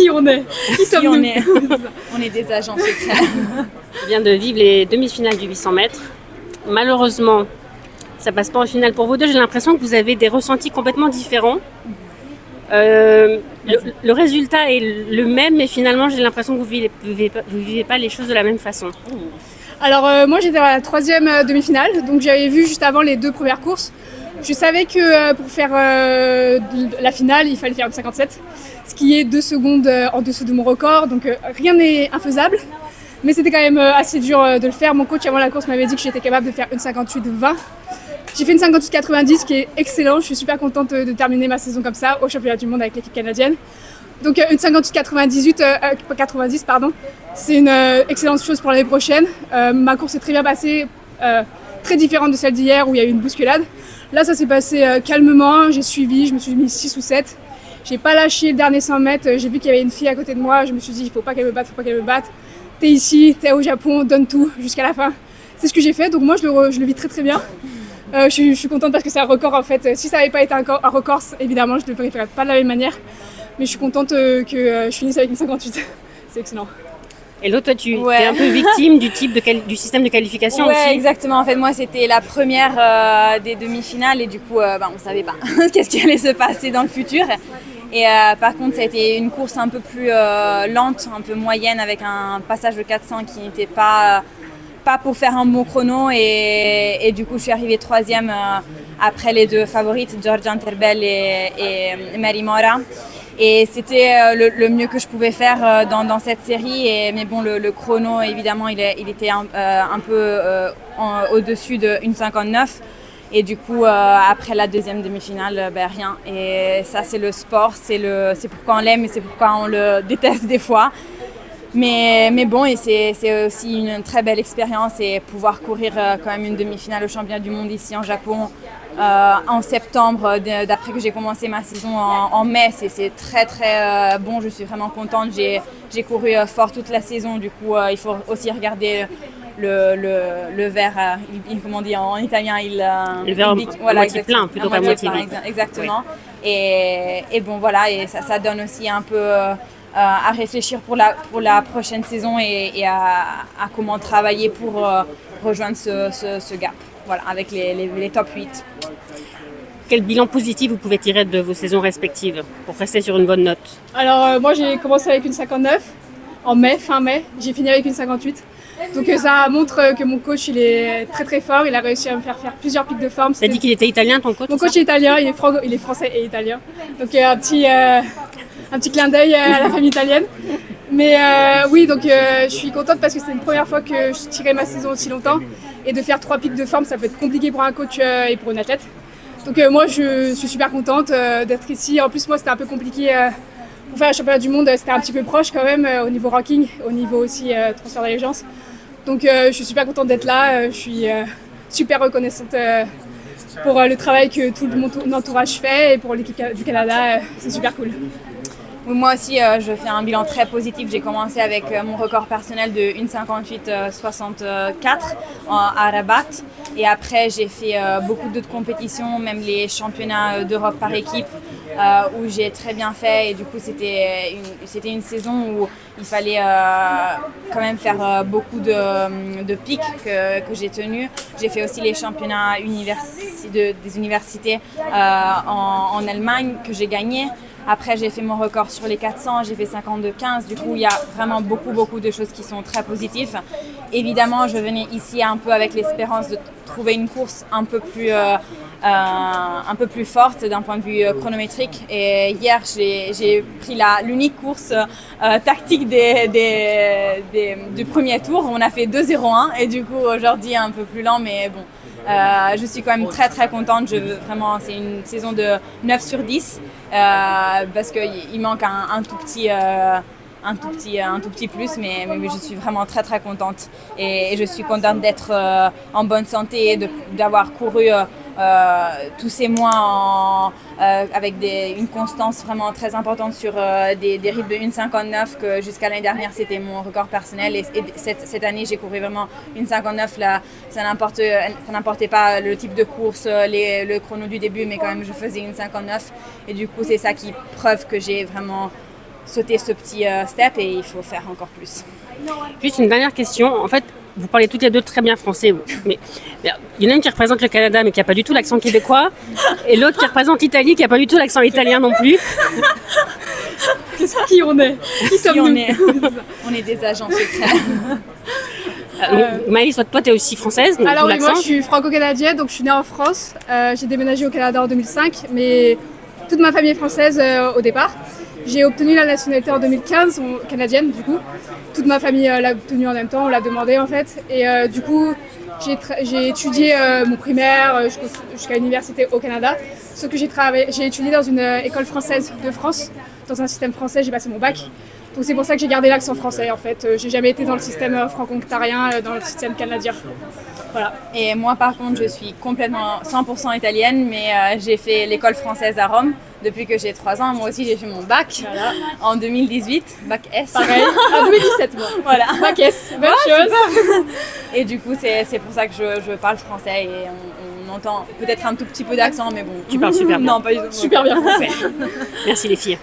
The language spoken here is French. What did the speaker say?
Qui on est? Qui sommes-nous? On est des agents secrets. Je viens de vivre les demi-finales du 800 mètres. Malheureusement, ça passe pas en finale pour vous deux. J'ai l'impression que vous avez des ressentis complètement différents. Le résultat est le même, mais finalement, j'ai l'impression que vous vivez pas les choses de la même façon. Alors moi j'étais à la 3e demi-finale, donc j'avais vu juste avant les 2 premières courses. Je savais que pour faire la finale, il fallait faire une 57, ce qui est 2 secondes en dessous de mon record, donc rien n'est infaisable. Mais c'était quand même assez dur de le faire. Mon coach avant la course m'avait dit que j'étais capable de faire une 58-20. J'ai fait une 58-90 qui est excellente. Je suis super contente de terminer ma saison comme ça au championnat du monde avec l'équipe canadienne. Donc une 58-90, c'est une excellente chose pour l'année prochaine. Ma course est très bien passée, très différente de celle d'hier où il y a eu une bousculade. Là, ça s'est passé calmement, j'ai suivi, je me suis mis 6 ou 7. J'ai pas lâché le dernier 100 mètres, j'ai vu qu'il y avait une fille à côté de moi, je me suis dit, il faut pas qu'elle me batte. T'es ici, t'es au Japon, donne tout jusqu'à la fin. C'est ce que j'ai fait, donc moi je le vis très très bien. Je suis contente parce que c'est un record en fait. Si ça n'avait pas été un record, évidemment, je ne le ferais pas de la même manière. Mais je suis contente que je finisse avec une 58. C'est excellent. Et l'autre, toi, tu es un peu victime du système de qualification aussi. Oui, exactement. En fait, moi, c'était la première des demi-finales et du coup, on ne savait pas qu'est-ce qui allait se passer dans le futur. Et par contre, ça a été une course un peu plus lente, un peu moyenne, avec un passage de 400 qui n'était pas pour faire un bon chrono. Et du coup, je suis arrivée 3e après les 2 favorites, Giorgia Terbell et Mary Mora. Et c'était le mieux que je pouvais faire dans cette série. Mais bon, le chrono, évidemment, il était un peu au-dessus de 1,59. Et du coup, après la 2e demi-finale, rien. Et ça, c'est le sport, c'est pourquoi on l'aime et c'est pourquoi on le déteste des fois. Mais bon, et c'est aussi une très belle expérience et pouvoir courir quand même une demi-finale au championnat du monde ici en Japon en septembre, d'après que j'ai commencé ma saison en mai, c'est très très bon. Je suis vraiment contente. J'ai couru fort toute la saison. Du coup, il faut aussi regarder le verre, comment on dit en italien, le verre à moitié plein plutôt qu'à moitié vide. Exactement. Oui. Et bon voilà, et ça donne aussi un peu à réfléchir pour la prochaine saison et à comment travailler pour rejoindre ce gap. Voilà, avec les top 8. Quel bilan positif vous pouvez tirer de vos saisons respectives pour rester sur une bonne note? Alors moi j'ai commencé avec une 59 en mai, fin mai, j'ai fini avec une 58. Donc ça montre que mon coach il est très très fort, il a réussi à me faire plusieurs pics de forme. Tu as dit qu'il était italien ton coach? Mon coach est italien, il est français et italien. Donc un petit clin d'œil à la famille italienne. Mais oui, donc je suis contente parce que c'est une première fois que je tirais ma saison aussi longtemps. Et de faire 3 pics de forme, ça peut être compliqué pour un coach et pour une athlète. Donc moi, je suis super contente d'être ici. En plus, moi, c'était un peu compliqué pour faire le championnat du monde. C'était un petit peu proche quand même au niveau ranking, au niveau aussi transfert d'allégeance. Donc je suis super contente d'être là. Je suis super reconnaissante pour le travail que tout mon entourage fait et pour l'équipe du Canada. C'est super cool. Moi aussi, je fais un bilan très positif. J'ai commencé avec mon record personnel de 1,58,64 à Rabat. Et après, j'ai fait beaucoup d'autres compétitions, même les championnats d'Europe par équipe, où j'ai très bien fait. Et du coup, c'était une saison où il fallait quand même faire beaucoup de pics que j'ai tenus. J'ai fait aussi les championnats des universités en Allemagne que j'ai gagnés. Après, j'ai fait mon record sur les 400, j'ai fait 52,15. Du coup, il y a vraiment beaucoup de choses qui sont très positives. Évidemment, je venais ici un peu avec l'espérance de trouver une course un peu plus forte d'un point de vue chronométrique. Et hier, j'ai pris l'unique course tactique du premier tour. On a fait 2,01 et du coup, aujourd'hui, un peu plus lent, mais bon. Je suis quand même très très contente. Vraiment, c'est une saison de 9 sur 10 parce qu'il manque un tout petit plus, mais je suis vraiment très très contente et je suis contente d'être en bonne santé et d'avoir couru tous ces mois avec une constance vraiment très importante sur des rythmes de 1,59 que jusqu'à l'année dernière c'était mon record personnel et cette année j'ai couru vraiment 1,59 là, ça n'importait pas le type de course, le chrono du début, mais quand même je faisais 1,59 et du coup c'est ça qui preuve que j'ai vraiment sauter ce petit step et il faut faire encore plus. Juste une dernière question. En fait, vous parlez toutes les deux très bien français, mais il y en a une qui représente le Canada, mais qui n'a pas du tout l'accent québécois, et l'autre qui représente l'Italie, qui n'a pas du tout l'accent italien non plus. Qui on est? Qui sommes-nous? On est des agents secrets. Maëlys, toi, tu es aussi française, donc Alors oui, l'accent. moi je suis franco-canadienne, donc je suis née en France. J'ai déménagé au Canada en 2005, mais toute ma famille est française au départ. J'ai obtenu la nationalité en 2015, canadienne du coup. Toute ma famille l'a obtenue en même temps, on l'a demandé en fait. Et du coup, j'ai étudié mon primaire jusqu'à l'université au Canada. Sauf que j'ai étudié dans une école française de France, dans un système français, j'ai passé mon bac. Donc c'est pour ça que j'ai gardé l'accent français en fait. J'ai jamais été dans le système franco-ontarien, dans le système canadien. Voilà. Et moi par contre je suis complètement 100% italienne, mais j'ai fait l'école française à Rome depuis que j'ai 3 ans. Moi aussi j'ai fait mon bac en 2018, bac S. Pareil, en 2017 moi. Voilà. Bac S, même chose. Et du coup c'est pour ça que je parle français et on entend peut-être un tout petit peu d'accent, mais bon. Tu parles super bien. Non, pas du tout. Super bien français. Merci les filles.